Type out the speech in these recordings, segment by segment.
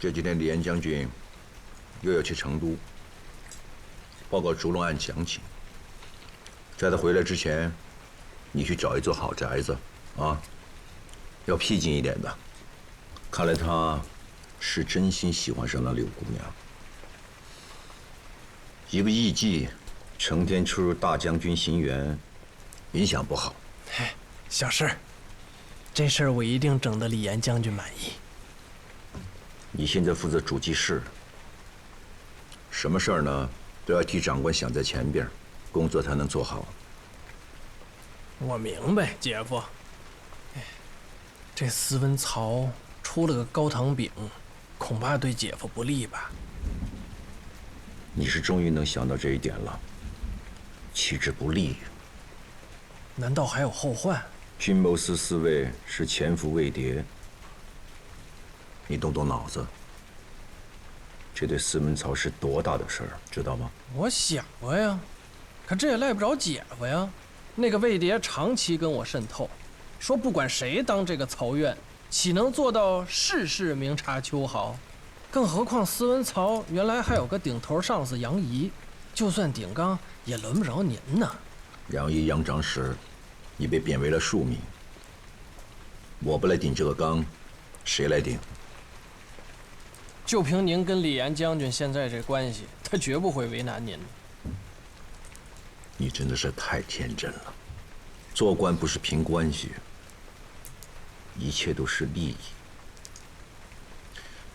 这几天李岩将军又要去成都报告烛龙案详情。在他回来之前，你去找一座好宅子，啊，要僻静一点的。看来他是真心喜欢上了柳姑娘。一个艺妓，成天出入大将军行辕，影响不好。嘿，小事，这事儿我一定整得李岩将军满意。你现在负责主祭事，什么事儿呢，都要替长官想在前边，工作才能做好。我明白，姐夫。这斯文曹出了个高堂炳，恐怕对姐夫不利吧？你是终于能想到这一点了，岂止不利？难道还有后患？军谋司司尉是前府魏谍，你动动脑子，这对司文曹是多大的事儿，知道吗？我想过呀，可这也赖不着姐夫呀。那个魏谍长期跟我渗透，说不管谁当这个曹院，岂能做到事事明察秋毫？更何况斯文曹原来还有个顶头上司杨仪，就算顶缸也轮不着您呢。杨仪杨长史已被贬为了庶民，我不来顶这个缸，谁来顶？就凭您跟李岩将军现在这关系，他绝不会为难您。你真的是太天真了，做官不是凭关系，一切都是利益。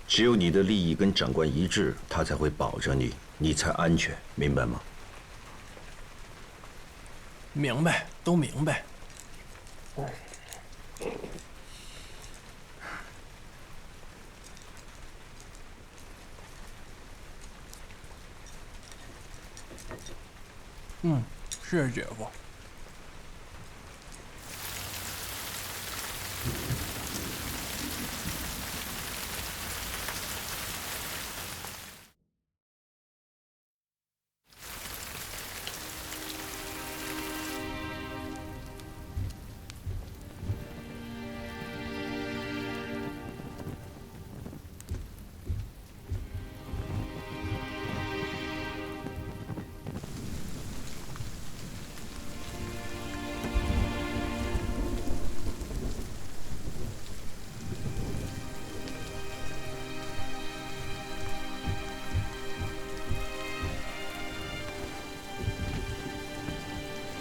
只有你的利益跟长官一致，他才会保着你，你才安全，明白吗？明白，都明白。谢谢姐夫。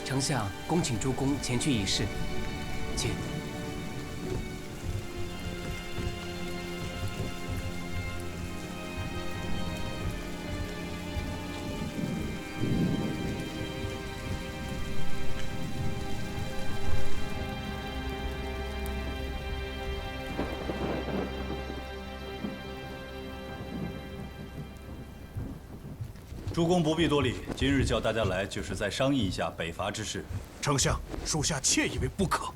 丞相恭请诸公前去议事，请。诸公不必多礼，今日叫大家来，就是在商议一下北伐之事。丞相，属下切以为不可。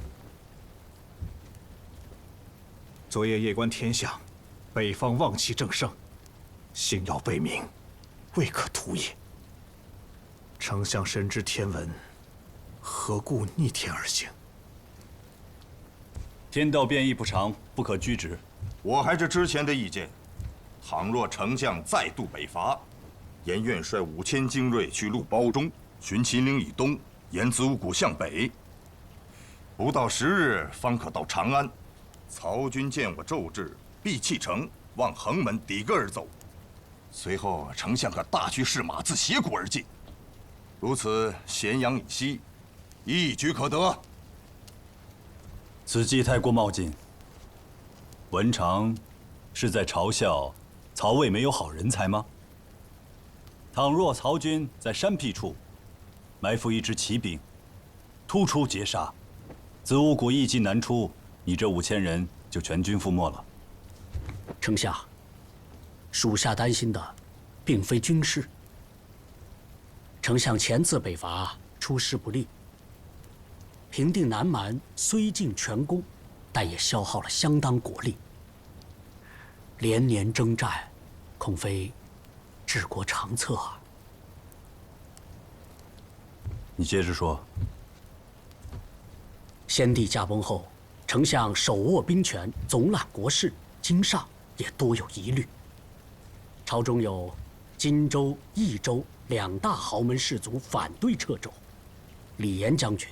昨夜夜观天象，北方旺气正盛，星耀背明，未可图也。丞相深知天文，何故逆天而行？天道变异不常，不可拘执。我还是之前的意见，倘若丞相再度北伐，沿院率5000精锐去路包中，寻秦岭以东，沿子午谷向北，不到10日方可到长安。曹军见我骤至，必弃城，望横门抵戈而走。随后丞相可大驱士马自斜谷而进，如此咸阳以西，一举可得。此计太过冒进。文长是在嘲笑曹魏没有好人才吗？倘若曹军在山僻处埋伏一支骑兵，突出截杀，子午谷一骑难出，你这5000人就全军覆没了。丞相，属下担心的并非军事。丞相前次北伐出师不利，平定南蛮虽尽全功，但也消耗了相当国力。连年征战，恐非治国长策啊！你接着说。先帝驾崩后，丞相手握兵权，总揽国事，经上也多有疑虑。朝中有荆州、益州2大豪门士族反对撤州，李严将军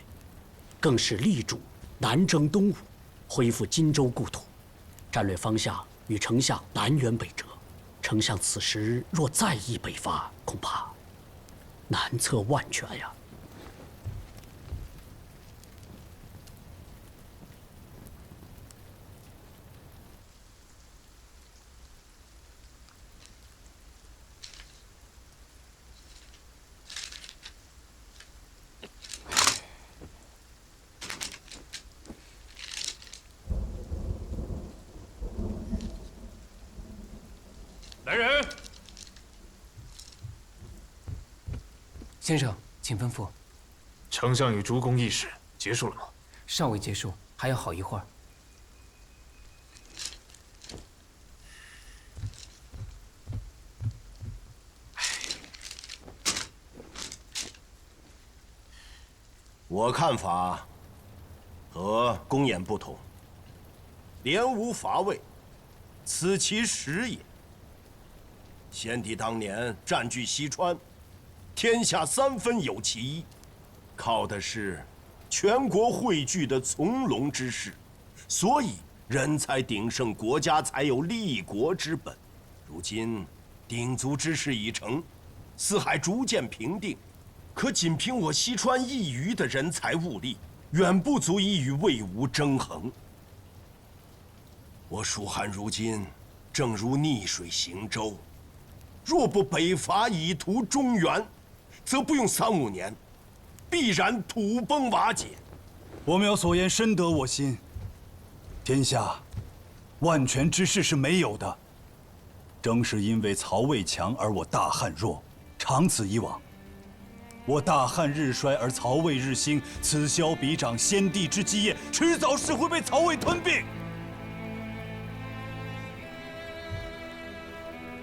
更是力主南征东吴，恢复荆州故土，战略方向与丞相南辕北辙。丞相此时若再议北伐，恐怕难测万全呀。来人！先生，请吩咐。丞相与主公议事结束了吗？尚未结束，还要好一会儿。我看法和公演不同，联吴伐魏，此其实也。先帝当年占据西川，天下3分有其一，靠的是全国汇聚的从容之势，所以人才鼎盛，国家才有立国之本。如今鼎足之势已成，四海逐渐平定，可仅凭我西川一隅的人才物力，远不足以与魏吴争衡。我蜀汉如今正如逆水行舟，若不北伐以图中原，则不用3、5年，必然土崩瓦解。我苗所言深得我心。天下万全之事是没有的，正是因为曹魏强而我大汉弱，长此以往，我大汉日衰而曹魏日兴，此消彼长，先帝之基业迟早是会被曹魏吞并。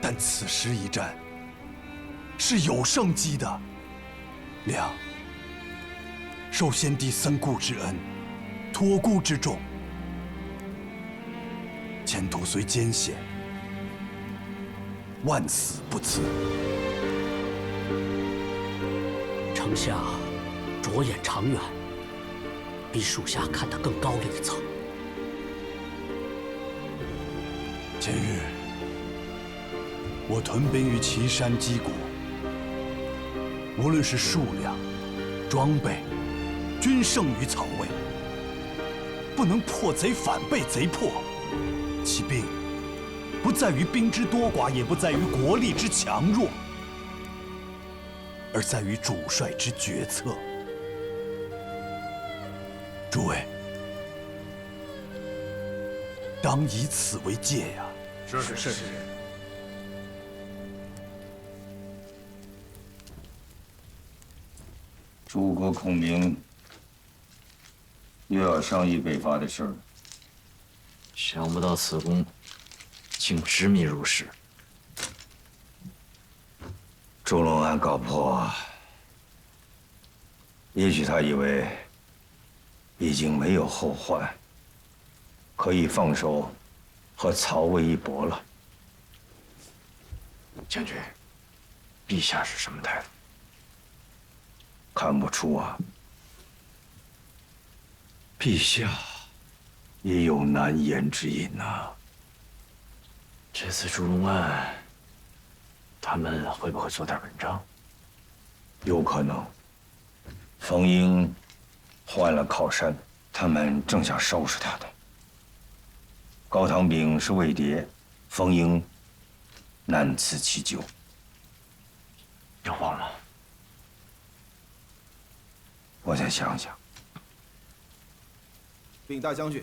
但此时一战是有胜机的。亮受先帝3顾之恩，托孤之重，前途虽艰险，万死不辞。丞相着眼长远，比属下看得更高了一层。前日我屯兵于岐山击鼓，无论是数量、装备，均胜于曹魏。不能破贼反被贼破，其兵不在于兵之多寡，也不在于国力之强弱，而在于主帅之决策。诸位，当以此为戒呀！是。诸葛孔明又要商议北伐的事儿，想不到此公竟执迷如是。周龙安搞破，也许他以为已经没有后患，可以放手和曹魏一搏了。将军，陛下是什么态度？看不出啊，陛下也有难言之隐呐。这次祝融案，他们会不会做点文章？有可能。冯英换了靠山，他们正想收拾他的。高唐炳是魏谍，冯英难辞其咎。有望吗？我再想想。禀大将军，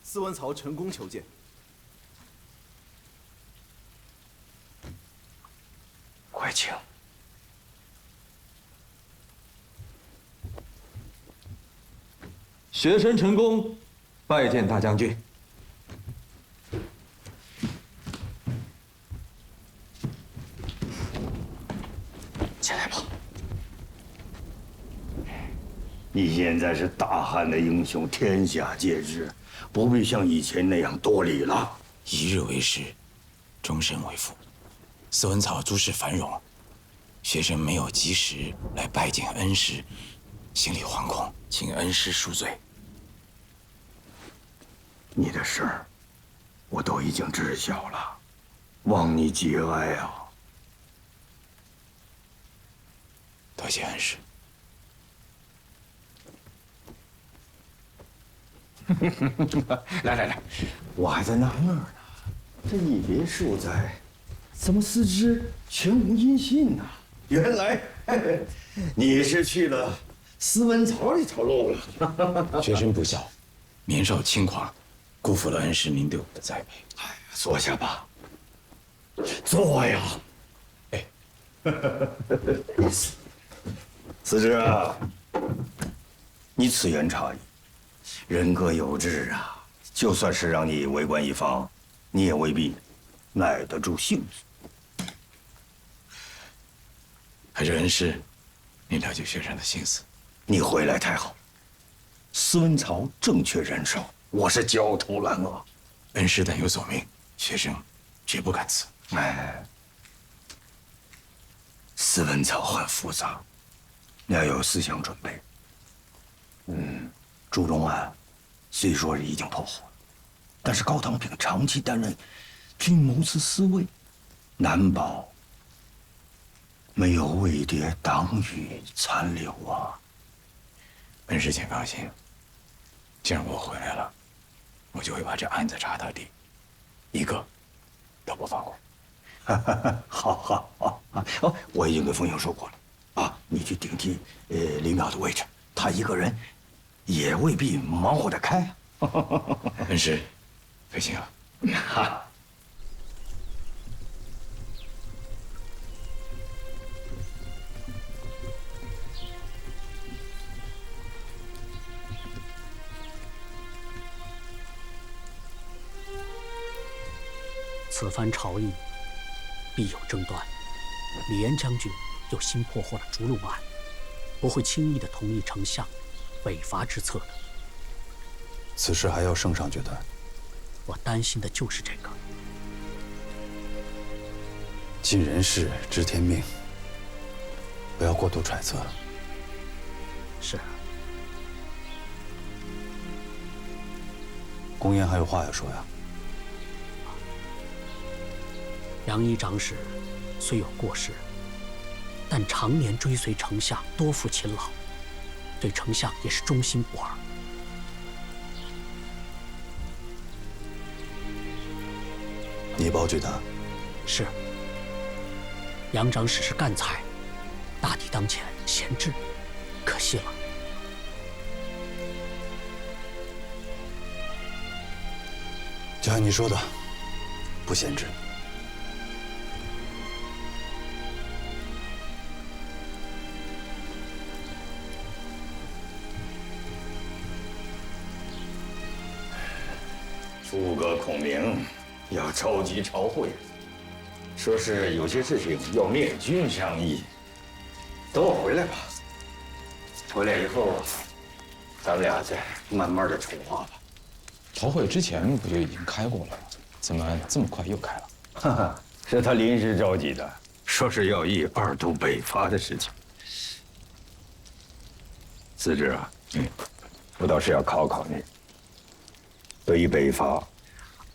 司文曹陈公求见。快请。学生陈公，拜见大将军。进来吧。你现在是大汉的英雄，天下皆知，不必像以前那样多礼了。一日为师，终身为父。斯文草诸事繁荣，学生没有及时来拜见恩师，心里惶恐，请恩师恕罪。你的事儿，我都已经知晓了，望你节哀啊！多谢恩师。来，我还在纳闷呢，这一别数载，怎么四肢全无音信呢？原来你是去了斯文曹这条路了。学生不孝，年少轻狂，辜负了恩师您对我的栽培。哎呀，坐下吧，坐呀。哎，四肢啊，你此言差矣。人各有志啊，就算是让你为官一方，你也未必耐得住性子。还是恩师，您了解学生的心思。你回来太好，斯文曹正确人手，我是焦头烂额。恩师但有所命，学生绝不敢辞。哎，斯文曹很复杂，你要有思想准备。朱龙案虽说是已经破获了，但是高堂炳长期担任军谋司司尉，难保没有魏谍党羽残留啊。恩师请放心，既然我回来了，我就会把这案子查到底，一个都不放过。好哦，我已经跟冯英说过了啊，你去顶替李淼的位置，他一个人也未必忙活得开啊。恩师，费心了。哈。此番朝议必有争端，李严将军又新破获了逐鹿案，不会轻易的同意丞相北伐之策的。此事还要圣上决断。我担心的就是这个。尽人事，知天命，不要过度揣测。是。公彦还有话要说呀。杨仪长史虽有过失，但常年追随丞相，多负勤劳，对丞相也是忠心不二。你保举他。是。杨长史是干才，大体当前闲置，可惜了。就按你说的，不闲置。诸葛孔明要召集朝会，说是有些事情要面君商议。等我回来吧，回来以后，咱们俩再慢慢的筹划吧。朝会之前不就已经开过了吗？怎么这么快又开了？哈哈，是他临时召集的，说是要议二度北伐的事情。司职啊，我倒是要考考你。对于北伐，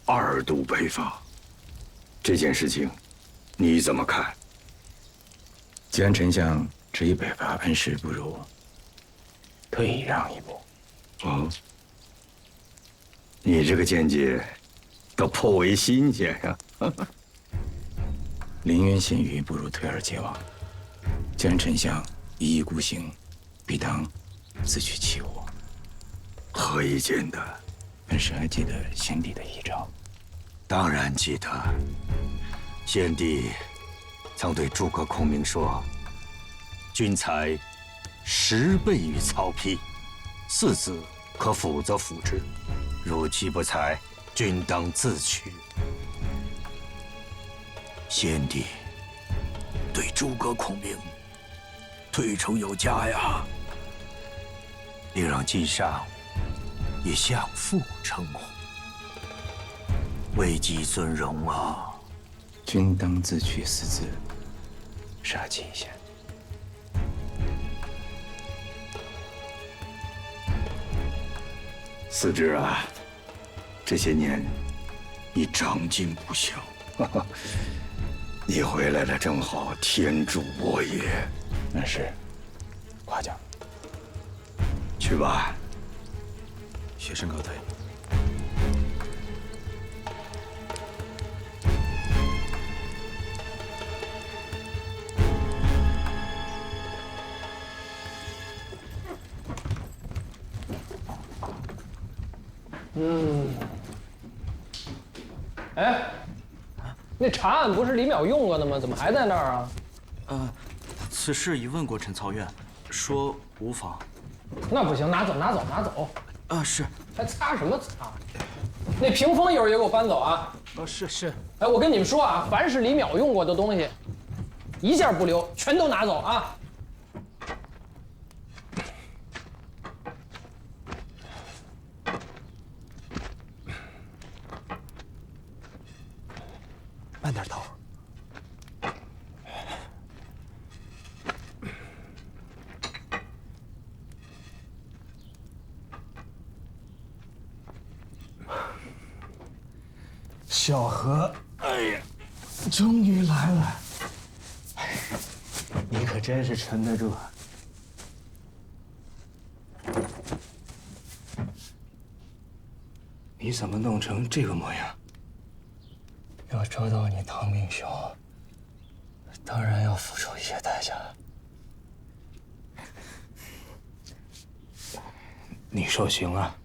二度北伐这件事情，你怎么看？既然丞相执意北伐，恩师不如退让一步。哦，你这个见解倒颇为新鲜呀！临渊羡鱼，不如退而结网。既然丞相一意孤行，必当自取其辱。何以见得？恩师还记得先帝的遗诏？当然记得。先帝曾对诸葛孔明说：“君才10倍于曹丕，4子可辅则辅之，如其不才，君当自取。”先帝对诸葛孔明推崇有加呀，令让今上也相父称呼，位极尊荣啊！君当自取四字，杀鸡一下。四之啊，这些年你长进不小，你回来了正好，天助我也。那是，夸奖。去吧。学生告退。哎，那查案不是李淼用过的吗？怎么还在那儿啊？此事已问过陈曹院，说无妨。那不行，拿走，拿走，拿走！是。还擦什么擦？那屏风一会儿也给我搬走啊！是。哎，我跟你们说啊，凡是李淼用过的东西，一件不留，全都拿走啊！慢点头。小何，哎呀，终于来了！你可真是沉得住。你怎么弄成这个模样？要抓到你唐明兄，当然要付出一些代价。你受刑了。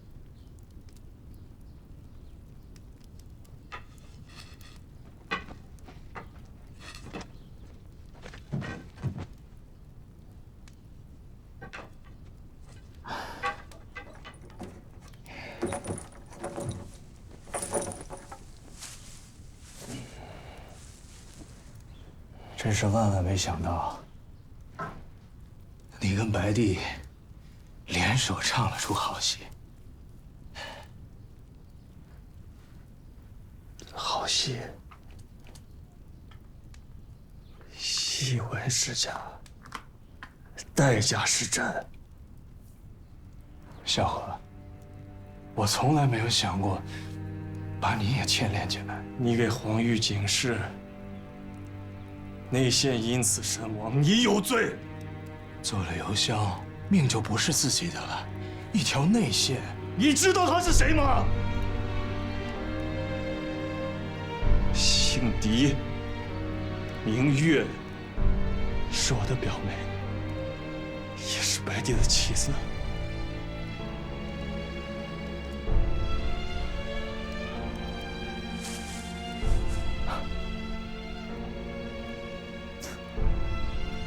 真是万万没想到，你跟白帝联手唱了出好戏。好戏，戏文是假，代价是真。小何，我从来没有想过把你也牵连进来。你给黄玉警示，内线因此身亡，你有罪。做了邮箱，命就不是自己的了。一条内线，你知道他是谁吗？姓狄，名月，是我的表妹，也是白帝的妻子。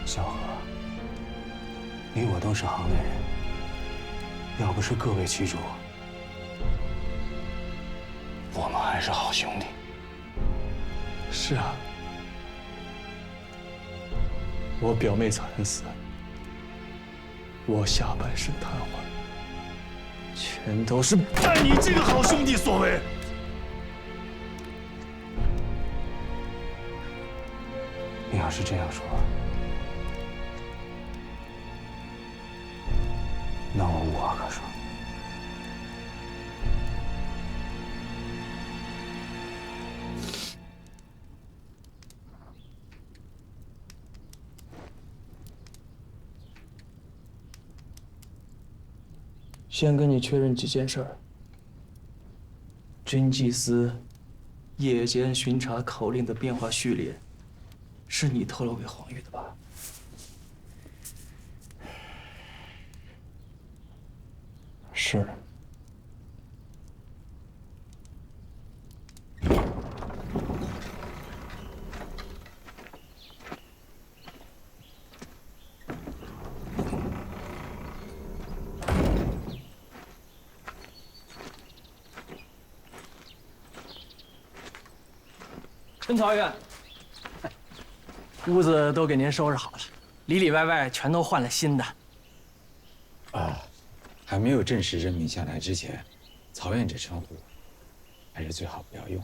小何，你我都是行内人，要不是各为其主，我们还是好兄弟。是啊，我表妹惨死，我下半身瘫痪，全都是拜你这个好兄弟所为。你要是这样说，那我无话可说。先跟你确认几件事儿。军纪司夜间巡查口令的变化序列，是你透露给黄玉的吧？是。陈曹院，屋子都给您收拾好了，里里外外全都换了新的。还没有正式任命下来之前，曹院这称呼还是最好不要用。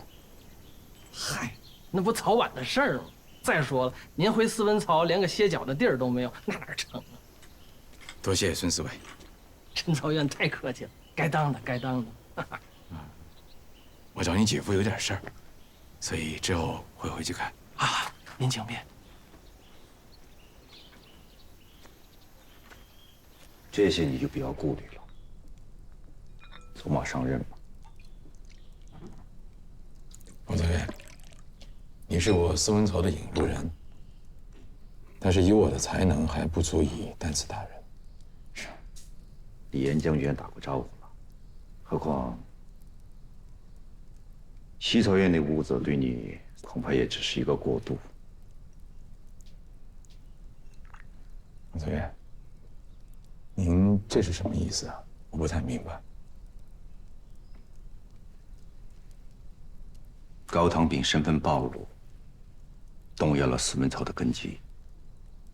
嗨，那不早晚的事儿吗？再说了，您回司文曹连个歇脚的地儿都没有，那哪成啊？多谢孙侍卫。陈曹院太客气了，该当的该当的。我找你姐夫有点事儿，所以之后会回去看。啊，您请便。这些你就不要顾虑了，走马上任吧。王曹院，你是我司文曹的引路人，但是以我的才能还不足以担此大任。是，李岩将军打过招呼了，何况西曹院那武则对你恐怕也只是一个过渡。王曹院，您这是什么意思啊？我不太明白。高堂炳身份暴露，动摇了司文曹的根基，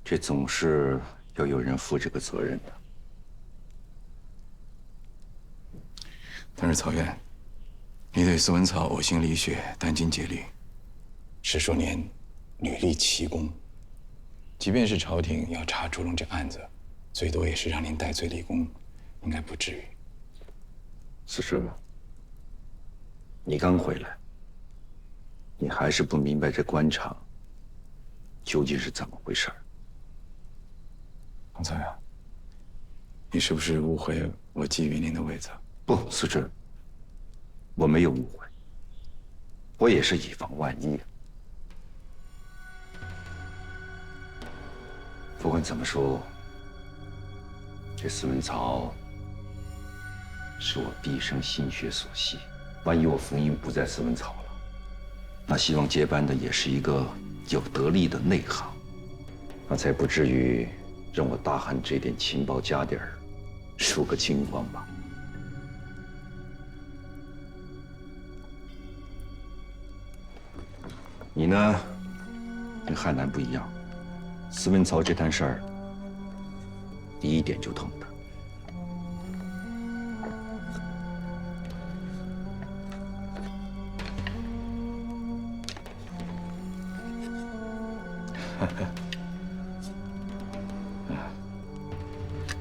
这总是要有人负这个责任的。但是曹院，你对司文曹呕心沥血、殚精竭虑，10数年屡立奇功，即便是朝廷要查烛龙这案子，最多也是让您戴罪立功，应该不至于。司师，你刚回来，你还是不明白这官场究竟是怎么回事儿。王曹院，你是不是误会我觊觎您的位子？不，司之，我没有误会，我也是以防万一。不管怎么说，这司文曹是我毕生心血所系。万一我冯英不在司文曹了，那希望接班的也是一个有得力的内行，那才不至于让我大汉这点情报家底儿输个精光吧。你呢，跟汉南不一样，司文曹这摊事儿，第一点就痛的。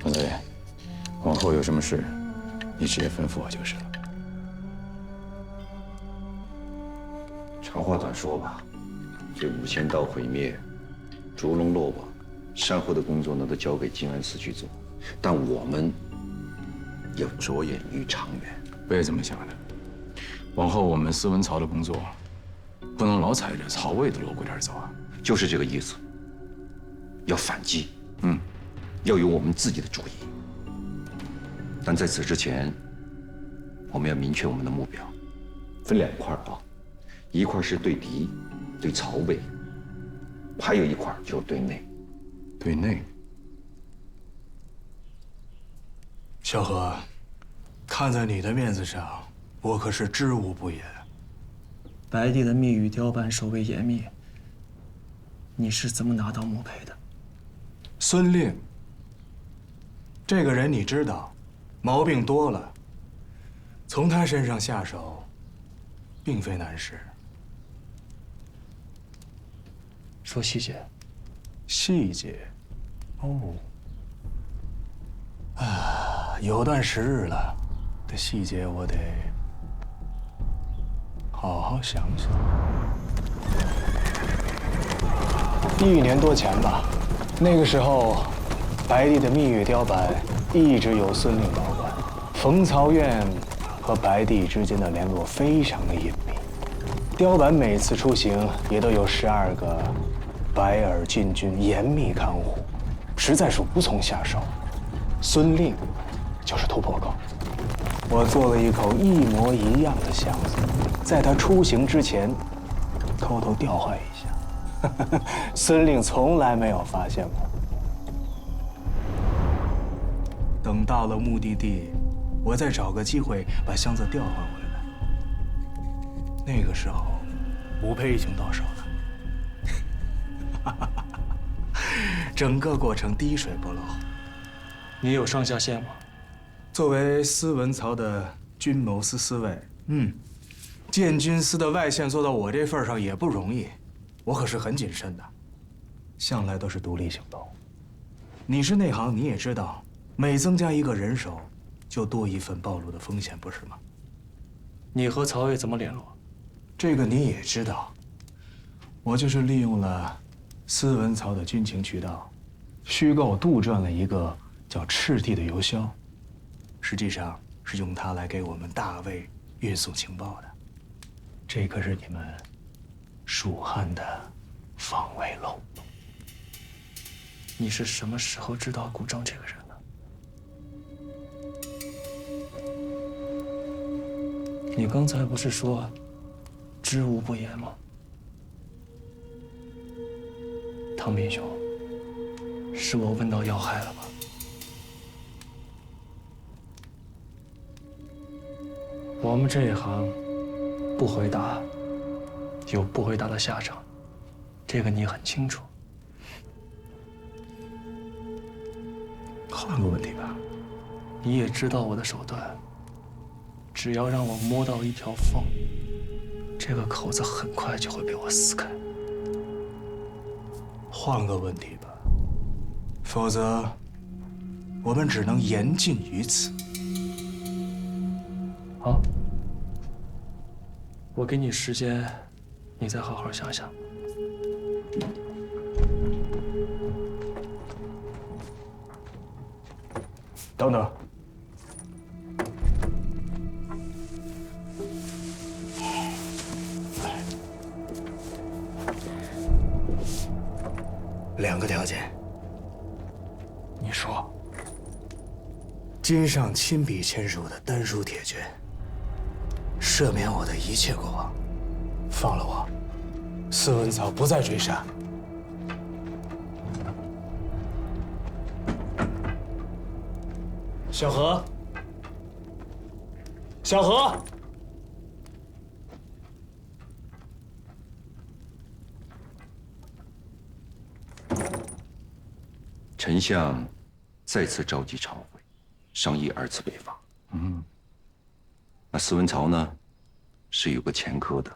王曹院，往后有什么事，你直接吩咐我就是了。长话短说吧，这5000刀毁灭，烛龙落网，善后的工作呢都交给静安寺去做，但我们要着眼于长远。我也这么想的。往后我们司文曹的工作，不能老踩着曹魏的锣鼓点走啊。就是这个意思。要反击，要有我们自己的主意。但在此之前，我们要明确我们的目标，分2块啊，一块是对敌，对曹魏，还有一块就是对内。对内。萧何，看在你的面子上，我可是知无不言。白帝的密语雕版守卫严密，你是怎么拿到墓碑的？孙令，这个人你知道，毛病多了，从他身上下手，并非难事。说细节。细节，有段时日了，这细节我得好好想想。1年多前吧，那个时候，白帝的密月雕版一直由孙令保管。冯曹院和白帝之间的联络非常的隐秘，雕版每次出行也都有12个白耳禁军严密看护，实在是无从下手。孙令就是突破口。我做了一口一模一样的箱子，在他出行之前，偷偷调换一下。孙令从来没有发现过。等到了目的地，我再找个机会把箱子调换回来。那个时候，吴佩已经到手了。整个过程滴水不漏。你有上下线吗？作为司文曹的军谋司司卫，建军司的外线做到我这份上也不容易，我可是很谨慎的，向来都是独立行动。你是内行，你也知道，每增加一个人手，就多一份暴露的风险，不是吗？你和曹魏怎么联络？这个你也知道，我就是利用了司文曹的军情渠道，虚构杜撰了一个叫赤帝的邮枭，实际上是用它来给我们大魏运送情报的。这可是你们蜀汉的防卫漏。你是什么时候知道古正这个人的？你刚才不是说知无不言吗？唐斌兄，是我问到要害了吧？我们这一行不回答有不回答的下场，这个你很清楚。换个问题吧，你也知道我的手段，只要让我摸到一条缝，这个口子很快就会被我撕开。换个问题吧，否则我们只能言尽于此。好，我给你时间，你再好好想想。等等，两个条件。你说。今上亲笔签署的丹书铁券，赦免我的一切过往，放了我，司文曹不再追杀。小何，小何，丞相再次召集朝会，商议二次北伐。那司文曹呢，是有个前科的，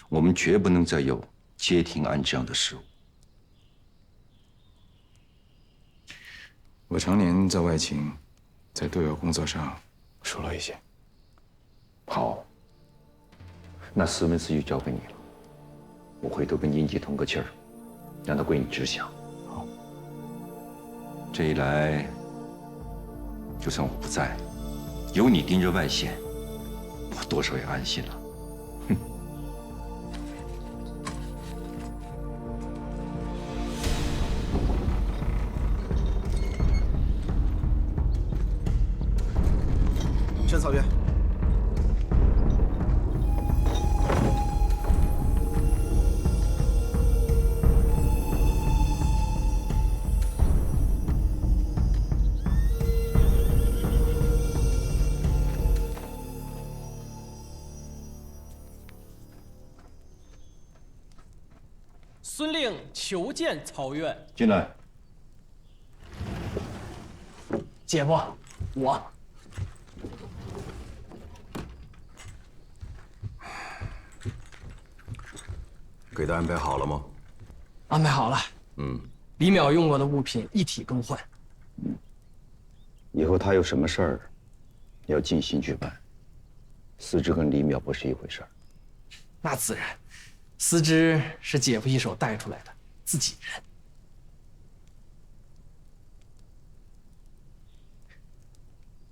我们绝不能再有街亭案这样的事物。我常年在外勤，在对外工作上熟了一些。好，那司文司就交给你了，我回头跟殷吉通个气儿，让他归你知晓。好，这一来，就算我不在，有你盯着外线，我多少也安心了。申曹渊，孙令求见曹院。进来。姐夫，我。给他安排好了吗？安排好了。李淼用过的物品一体更换。以后他有什么事儿，要尽心去办。司之跟李淼不是一回事儿。那自然，司之是姐夫一手带出来的，自己人。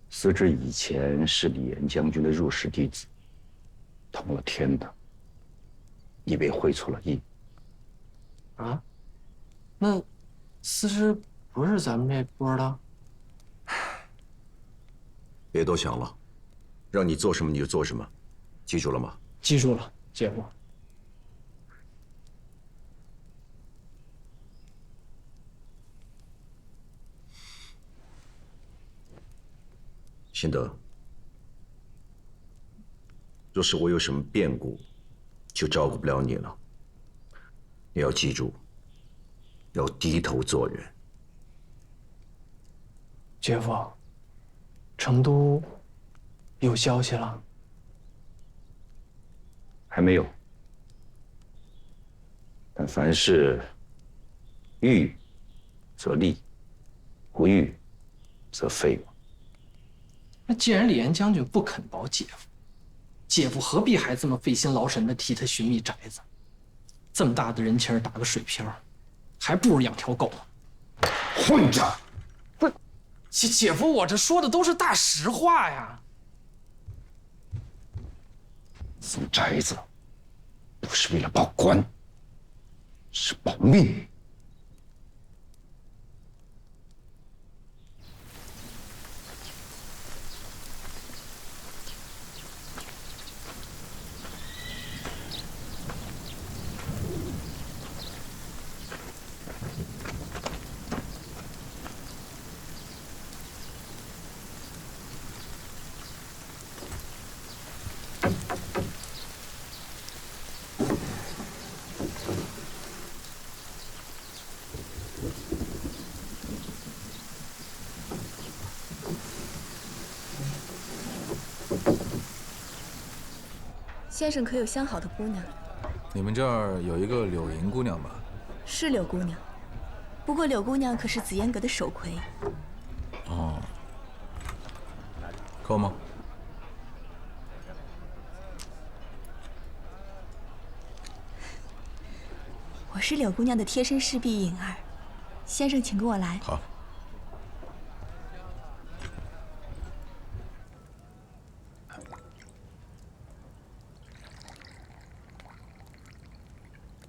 司之以前是李严将军的入室弟子，通了天的，你被会错了意。啊？那司之不是咱们这波的？别多想了，让你做什么你就做什么，记住了吗？记住了，姐夫。辛德，若是我有什么变故，就照顾不了你了。你要记住，要低头做人。姐夫，成都有消息了？还没有。但凡事预则立，不预则废嘛。那既然李岩将军不肯保姐夫，姐夫何必还这么费心劳神的替他寻觅宅子？这么大的人情打个水漂，还不如养条狗呢。混账！不，姐夫，我这说的都是大实话呀。搜宅子，不是为了报官，是保命。先生可有相好的姑娘？你们这儿有一个柳莹姑娘吧？是柳姑娘，不过柳姑娘可是紫烟阁的首魁。哦，够吗？我是柳姑娘的贴身侍婢颖儿，先生请跟我来。好。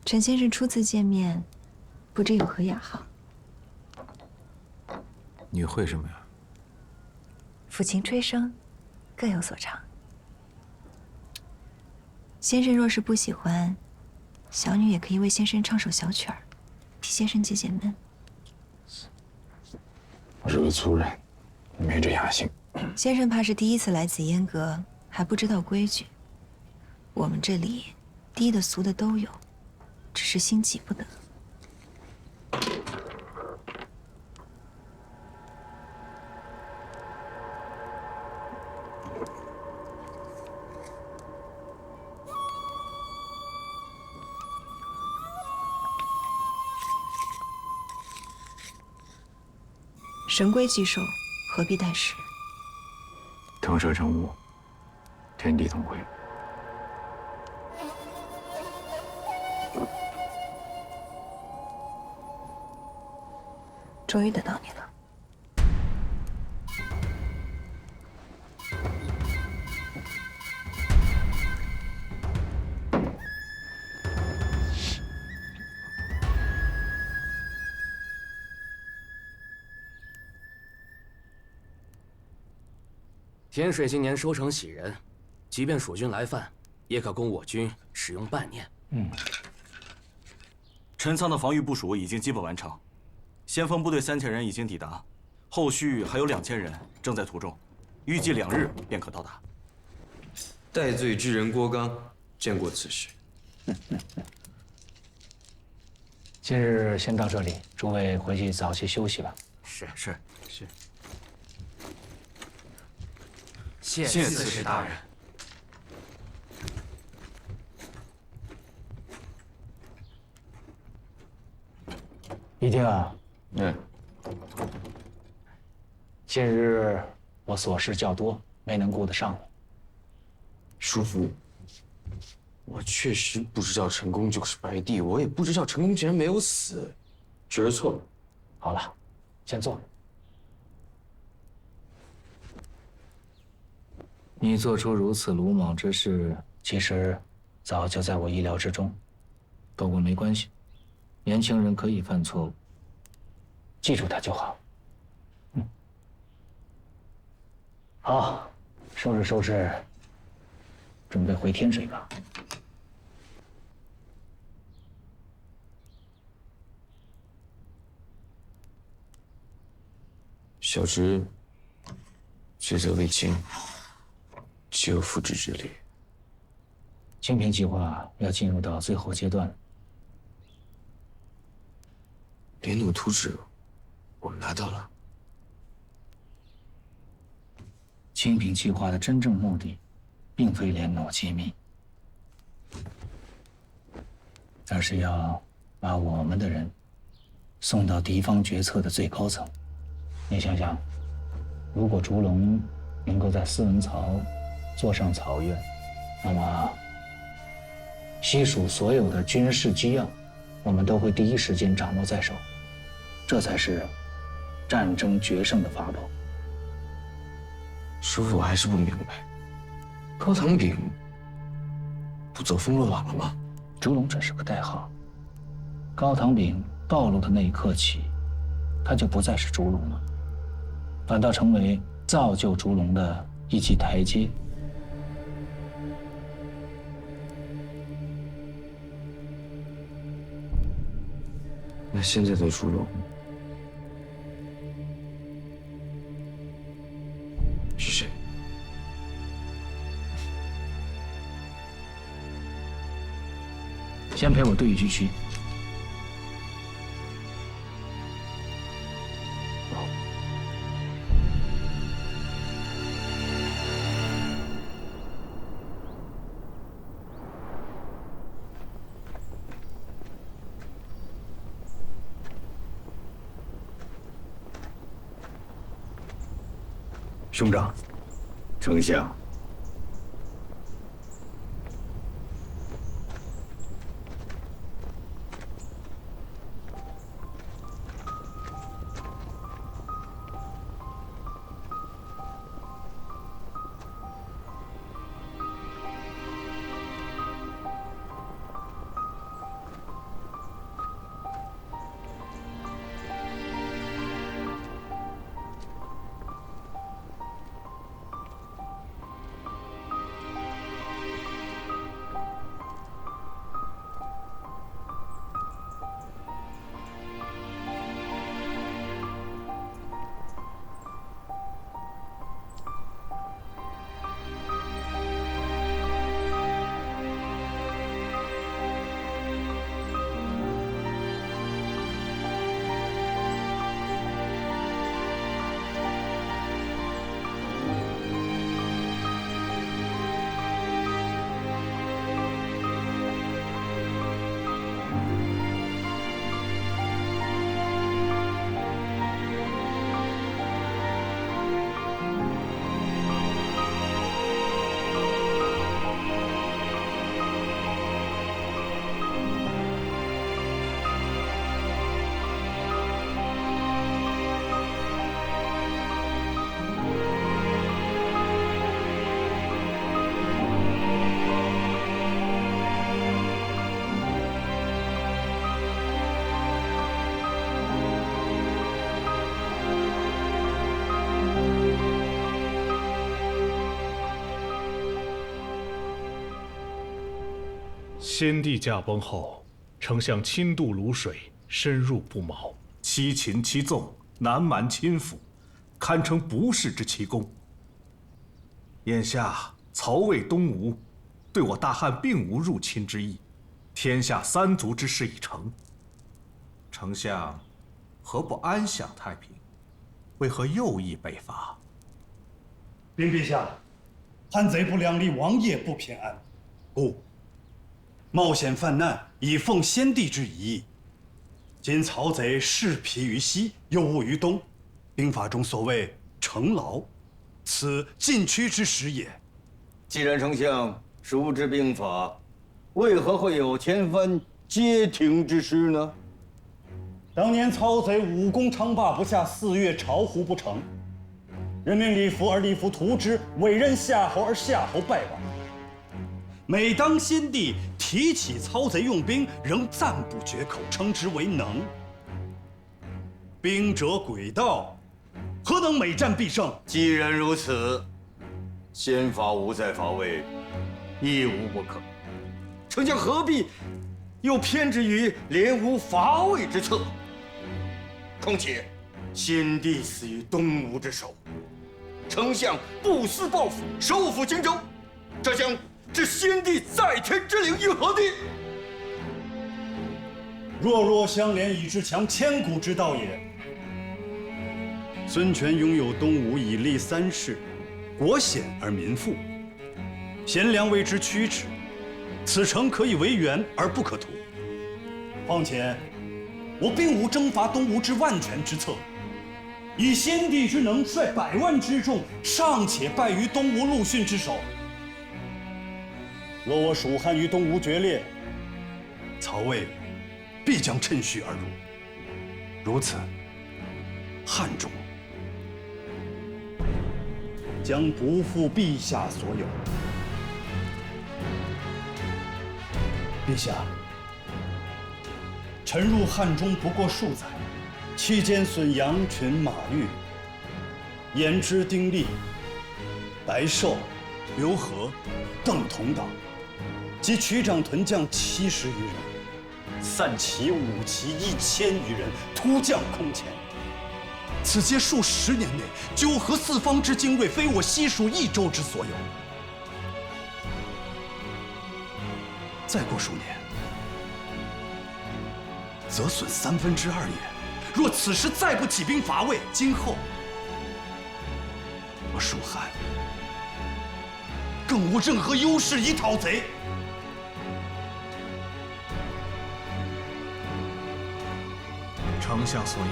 陈先生初次见面，不知有何雅号？你会什么呀？抚琴吹笙，各有所长。先生若是不喜欢，小女也可以为先生唱首小曲儿，替先生解解闷。我是个粗人，没这雅兴。先生怕是第一次来紫烟阁，还不知道规矩。我们这里低的俗的都有。只是心急不得。神规既受，何必待时？腾蛇乘雾，天地同辉。终于等到你了。天水今年收成喜人，即便蜀军来犯，也可供我军使用半年。陈仓的防御部署已经基本完成。先锋部队3000人已经抵达，后续还有2000人正在途中，预计2日便可到达。戴罪之人郭刚见过此事。今日先到这里，诸位回去早些休息吧。是。谢刺史大人。一定啊。近日我琐事较多，没能顾得上你。叔父，我确实不知道陈宫就是白帝，我也不知道陈宫竟然没有死，觉得错了。好了，先坐。你做出如此鲁莽之事，其实早就在我意料之中。不过没关系，年轻人可以犯错误，记住它就好。好，收拾收拾，准备回天水吧。小侄职责未尽，岂有复职之理？清平计划要进入到最后阶段了。连弩图纸，我拿到了。清平计划的真正目的，并非联弩机密，而是要把我们的人送到敌方决策的最高层。你想想，如果烛龙能够在司文曹坐上曹院，那么西蜀所有的军事机要，我们都会第一时间掌握在手，这才是战争决胜的法宝。叔父，我还是不明白，高堂炳不走风落网了吗？烛龙只是个代号，高堂炳暴露的那一刻起，他就不再是烛龙了，反倒成为造就烛龙的一级台阶。那现在的烛龙是谁？先陪我对一局棋。兄长，丞相。先帝驾崩后，丞相亲渡泸水，深入不毛，七擒七纵，南蛮侵府，堪称不世之奇功。眼下曹魏东吴对我大汉并无入侵之意，天下三族之事已成。丞相何不安享太平？为何又议北伐？禀陛下，汉贼不量力，王爷不偏安，故冒险犯难，以奉先帝之遗。今曹贼势疲于西，又误于东，兵法中所谓成劳，此禁区之时也。既然丞相熟知兵法，为何会有千帆皆停之师呢？当年曹贼武功称霸不下4月，巢湖不成，任命李福，而李福图之；委任夏侯，而夏侯败亡。每当先帝提起曹贼用兵，仍赞不绝口，称之为能。兵者诡道，何能每战必胜？既然如此，先伐吴再伐魏，亦无不可。丞相何必又偏执于联吴伐魏之策？况且先帝死于东吴之手，丞相不思报复，收复荆州，这将置先帝在天之灵于何地？弱弱相连，以至强，千古之道也。孙权拥有东吴，以立三世，国险而民富，贤良为之驱驰，此诚可以为援而不可图。况且，我并无征伐东吴之万全之策。以先帝之能，率100万之众，尚且败于东吴陆逊之手。若我蜀汉与东吴决裂，曹魏必将趁虚而入。如此，汉中将不复陛下所有。陛下，臣入汉中不过数载，期间损羊群马玉、颜之、丁力、白寿、刘和、邓同等，及曲长屯将70余人，散骑武骑1000余人，突将空前。此皆数10年内纠合四方之精锐，非我西蜀一州之所有。再过数年，则损2/3也。若此时再不起兵伐魏，今后我蜀汉更无任何优势以讨贼。丞相所言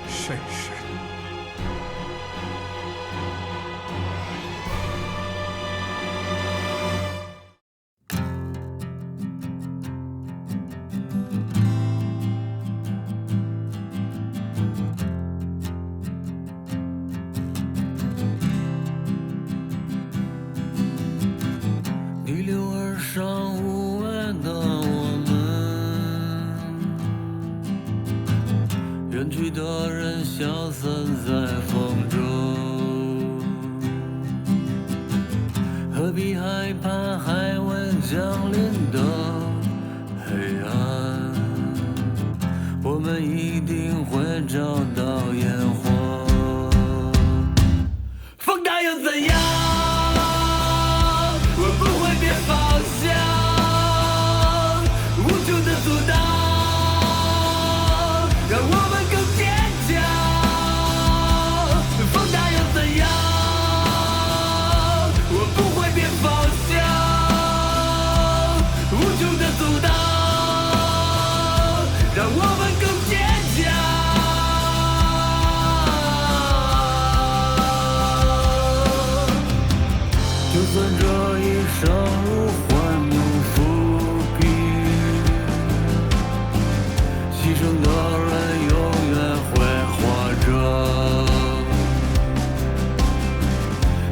甚是。逆流而上无畏的我们，远去的人消散在风中，何必害怕还未降临的黑暗？我们一定会找到烟火。风大又怎样？我不会变方向，无穷的阻挡让我们更坚强。风大又怎样？我不会变方向，无穷的阻挡让我们更坚强。就算这一生如幻梦浮萍，牺牲的人永远会活着。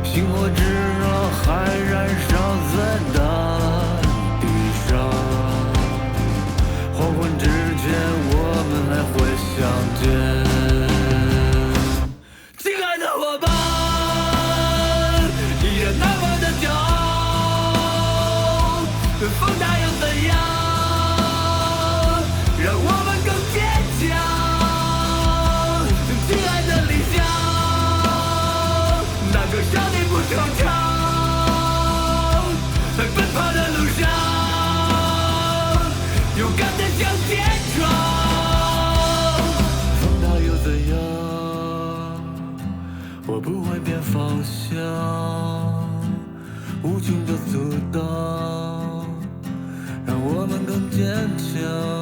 星火炙热还燃烧在大地上，黄昏之前我们还会相见。亲爱的伙伴，依然那么的骄傲，风大又怎样？让我们更坚强。亲爱的理想，那个少年不惆怅，在奔跑的路上，勇敢地向前闯。风大又怎样？我不会变方向，无穷的阻挡让我们更坚强。